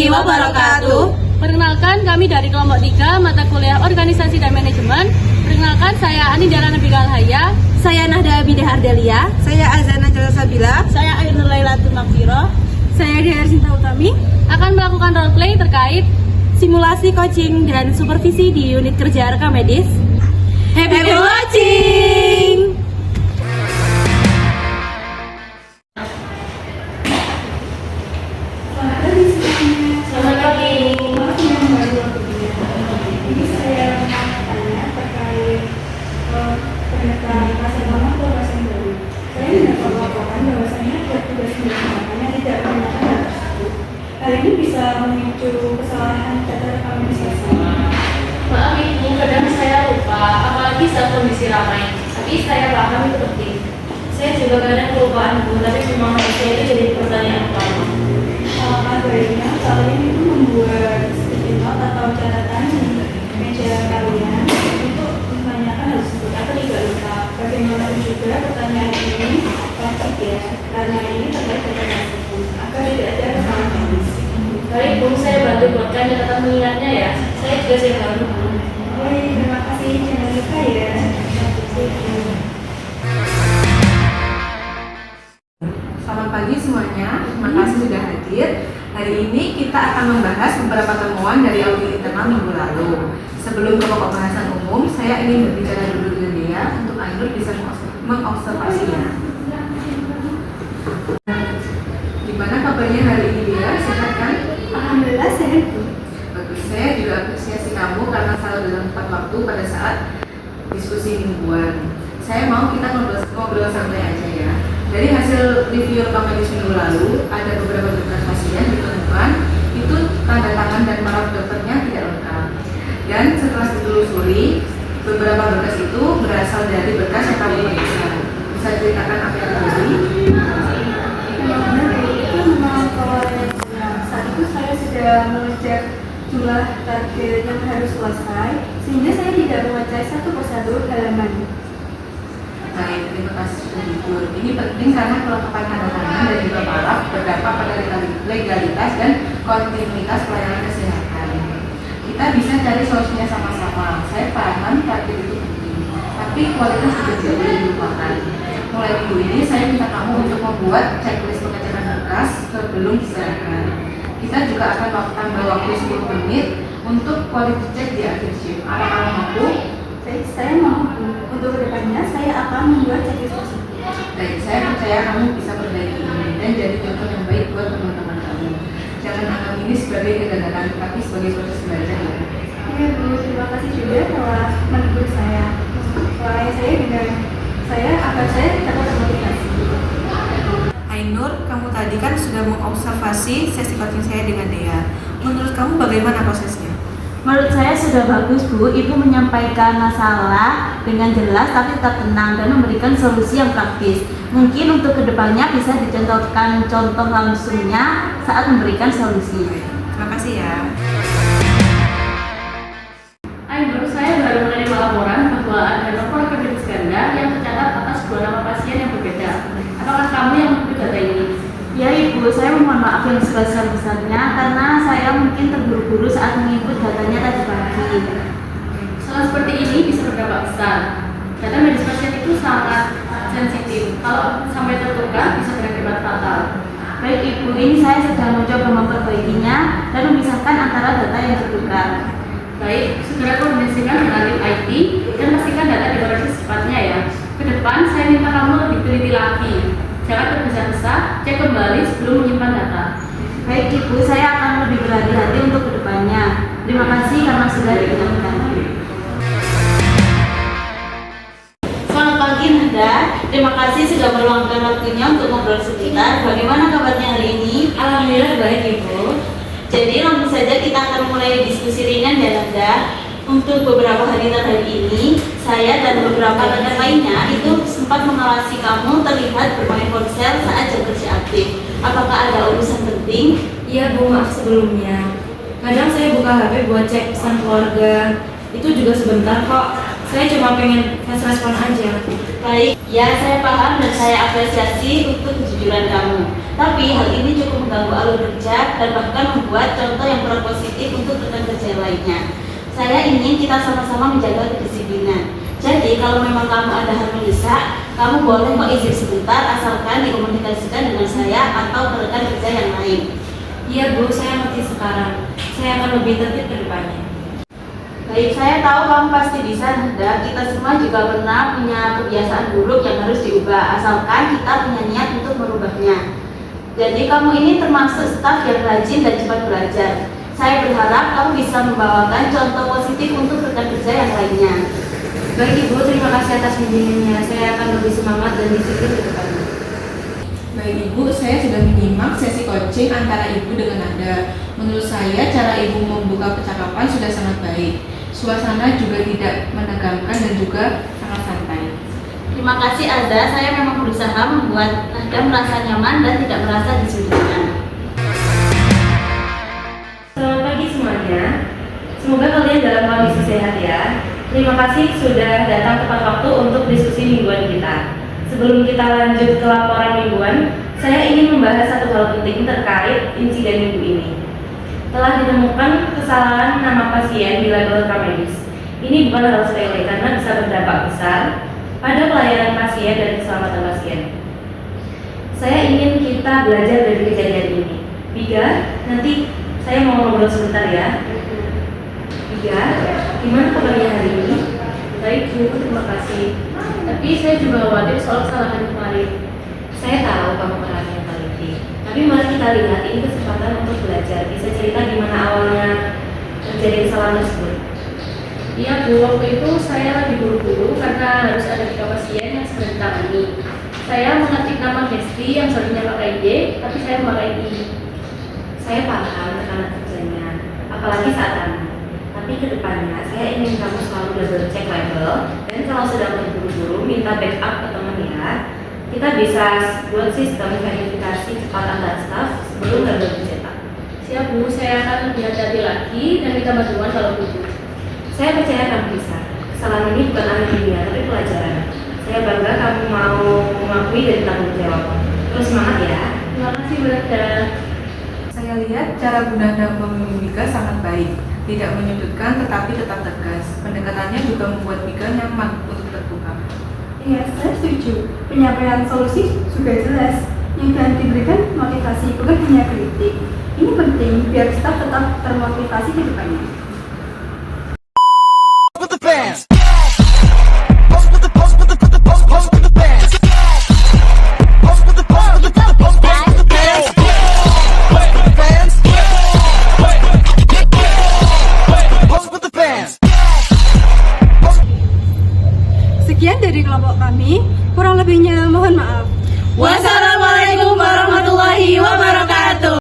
warahmatullahi wabarakatuh. Perkenalkan, kami dari kelompok 3 mata kuliah Organisasi dan Manajemen. Perkenalkan, saya Anindara Nabila Alhaya. Saya Nahda Abidah Ardelia. Saya Azana Jalasabila. Saya Ainur Lailatul Makfiro. Saya Dea Sinta Utami. Akan melakukan roleplay terkait Simulasi coaching dan supervisi di unit kerja rekam medis. Happy watching! Selamat pagi. Ini saya mau tanya terkait pernyataan pasien lama atau pasien baru. Saya mendapat laporan bahwasanya petugas menggunakannya tidak menggunakan data tersebut. Hal ini bisa memicu kesalahan data rekam medis pasien. Maaf Ibu, kadang saya lupa, apalagi saat kondisi ramai. Tapi saya paham itu penting. Saya juga kadang kelupaan Bu, tapi memang saya itu jadi pertanyaan utama. Apakah baiknya kalian itu membuat sticky note atau catatan di meja kalian untuk menanyakan hal tersebut atau tidak lupa? Bagaimanapun juga pertanyaan ini wajib ya, karena ini terkait dengan tersebut agar tidak ada kesalahan medis. Baik Bu, saya bantu buatkan catatan mengingatnya ya. Saya juga saya baru Bu. Baik, terima kasih. Jangan lupa ya. Selamat pagi semuanya, terima kasih sudah hadir. Hari ini kita akan membahas beberapa temuan dari audit internal minggu lalu. Sebelum ke pokok bahasan umum, saya ingin berbicara dulu dengan Dea untuk Ainur bisa mengobservasinya. Gimana kabarnya hari ini Dea? Sehat kan? Alhamdulillah sehat Bu. Bagus, saya juga apresiasi kamu karena selalu dalam tepat waktu pada saat diskusi mingguan. Saya mau kita ngobrol santai aja ya. Dari hasil review rekam medis minggu lalu, ada beberapa berkas pasien ditemukan itu tanda tangan dan marah dokternya tidak lengkap. Dan setelah ditelusuri, beberapa berkas itu berasal dari berkas yang kami periksa. Bisa ceritakan apa yang terjadi? Yang benar itu memang awalnya saat itu saya sudah mengecek jumlah target yang harus selesai, sehingga saya tidak mengecek satu persatu halaman. Baik, terima kasih sudah jujur. Ini penting karena kelengkapan tanda tangan dan juga paraf berdampak pada legalitas dan kontinuitas pelayanan kesehatan. Kita bisa cari solusinya sama-sama. Saya paham target itu penting, tapi kualitas juga jadi dilupakan. Mulai minggu ini saya minta kamu untuk membuat checklist pengecekan berkas sebelum diserahkan. Kita juga akan melakukan waktu 10 menit untuk quality check di akhir shift. Apa kamu mampu? Baik, saya mau untuk kedepannya saya akan membuat checklist tersebut. Baik, saya percaya kamu bisa perbaiki ini dan jadi contoh yang baik buat teman-teman kamu. Jangan anggap ini sebagai kegagalan, tapi sebagai proses belajar ya. Iya Bu, terima kasih juga telah menegur saya. Doanya saya dengan saya agar saya dapat termotivasi. Ainur, kamu tadi kan sudah mengobservasi sesi coaching saya dengan Dea. Menurut kamu bagaimana prosesnya? Menurut saya sudah bagus Bu, Ibu menyampaikan masalah dengan jelas tapi tetap tenang dan memberikan solusi yang praktis. Mungkin untuk kedepannya bisa dicontohkan contoh langsungnya saat memberikan solusi. Terima kasih ya. Ainur, saya baru menerima laporan bahwa ada nomor akademis ganda yang tercatat atas 2 nama pasien yang berbeda. Apakah kamu yang mengikuti data ini? Ya Ibu, saya mohon maaf yang sebesar-besarnya karena saya mungkin terburu-buru saat menginput datanya tadi pagi. Salah seperti ini bisa berdampak besar. Data medis pasien itu sangat sensitif. Kalau sampai tertukar bisa berakibat fatal. Baik Ibu, ini saya sedang mencoba memperbaikinya dan memisahkan antara data yang tertukar. Baik, segera koordinasikan dengan tim IT dan pastikan data dikoreksi secepatnya ya. Ke depan saya minta kamu lebih teliti lagi. Jangan tergesa-gesa, cek kembali sebelum menyimpan data. Baik Ibu, saya akan lebih berhati-hati untuk kedepannya. Terima kasih karena sudah diingatkan. Selamat pagi Nanda, terima kasih sudah meluangkan waktunya untuk ngobrol sebentar. Bagaimana kabarnya hari ini? Alhamdulillah baik Ibu. Jadi langsung saja kita akan mulai diskusi ringan ya Nanda. Untuk beberapa hari terakhir ini, saya dan beberapa rekan lainnya itu sempat mengawasi kamu terlihat bermain ponsel saat jam kerja aktif. Apakah ada urusan penting? Iya Bu, maaf sebelumnya. Kadang saya buka HP buat cek pesan keluarga. Itu juga sebentar kok. Saya cuma pengen fast respon aja. Baik, ya saya paham dan saya apresiasi untuk kejujuran kamu. Tapi hal ini cukup mengganggu alur kerja dan bahkan membuat contoh yang kurang positif untuk rekan kerja lainnya. Saya ingin kita sama-sama menjaga kedisiplinan. Jadi kalau memang kamu ada hal mendesak, kamu boleh kok izin sebentar asalkan dikomunikasikan dengan saya atau ke rekan kerja yang lain. Iya Bu, saya ngerti sekarang. Saya akan lebih tertib ke depannya. Baik, saya tahu kamu pasti bisa, Nanda. Kita semua juga pernah punya kebiasaan buruk yang harus diubah, asalkan kita punya niat untuk merubahnya. Jadi kamu ini termasuk staf yang rajin dan cepat belajar. Saya berharap kamu bisa membawakan contoh positif untuk rekan kerja yang lainnya. Baik Ibu, terima kasih atas bimbingannya. Saya akan lebih semangat dan disiplin ke depannya. Baik Ibu, saya sudah menyimak sesi coaching antara Ibu dengan Anda. Menurut saya cara Ibu membuka percakapan sudah sangat baik. Suasana juga tidak menegangkan dan juga sangat santai. Terima kasih Alda, saya memang berusaha membuat Anda merasa nyaman dan tidak merasa disudutkan. Selamat pagi semuanya. Semoga kalian dalam kondisi sehat ya. Terima kasih sudah datang tepat waktu untuk diskusi mingguan kita. Sebelum kita lanjut ke laporan mingguan, saya ingin membahas satu hal penting terkait insiden minggu ini. Telah ditemukan kesalahan nama pasien di label rekam medis. Ini bukan hal sepele karena bisa berdampak besar pada pelayanan pasien dan keselamatan pasien. Saya ingin kita belajar dari kejadian ini. Biga, nanti saya mau ngobrol sebentar ya. Biga, gimana kabarnya hari ini? Baik Bu, terima kasih. Tapi saya juga khawatir soal kesalahan kemarin. Saya tahu kamu orangnya yang teliti. Tapi mari kita lihat ini kesempatan untuk belajar. Bisa cerita gimana awalnya terjadi kesalahan tersebut? Iya Bu, waktu itu saya lagi buru-buru karena harus ada 3 pasien yang segera ditangani. Saya mengetik nama Hesti yang seharusnya pakai D, tapi saya memakai I. Saya paham tekanan kerjanya, apalagi saat anak. Tapi kedepannya saya ingin kamu selalu double check label dan kalau sedang terburu-buru minta backup ke teman ya. Kita bisa buat sistem verifikasi cepat antar staf sebelum label dicetak. Siap Bu, saya akan lebih hati-hati lagi dan minta bantuan kalau butuh. Saya percaya kamu bisa. Kesalahan ini bukan akhir dunia, tapi pelajaran. Saya bangga kamu mau mengakui dan tanggung jawab. Terus semangat ya. Terima kasih Bu Nanda. Saya lihat cara Bu Nanda memimpin Biga sangat baik. Tidak menyudutkan tetapi tetap tegas. Pendekatannya juga membuat Biga nyaman untuk terbuka. Iya, saya setuju. Penyampaian solusi juga jelas. Yang diberikan motivasi bukan hanya kritik. Ini penting biar staf tetap termotivasi ke depannya. With the bands. Post with the post with the put the post post with the bands. Post with the post with the post post post with the bands. Post with the bands. Post with the bands. Sekian dari kelompok kami. Kurang lebihnya mohon maaf. Wassalamualaikum.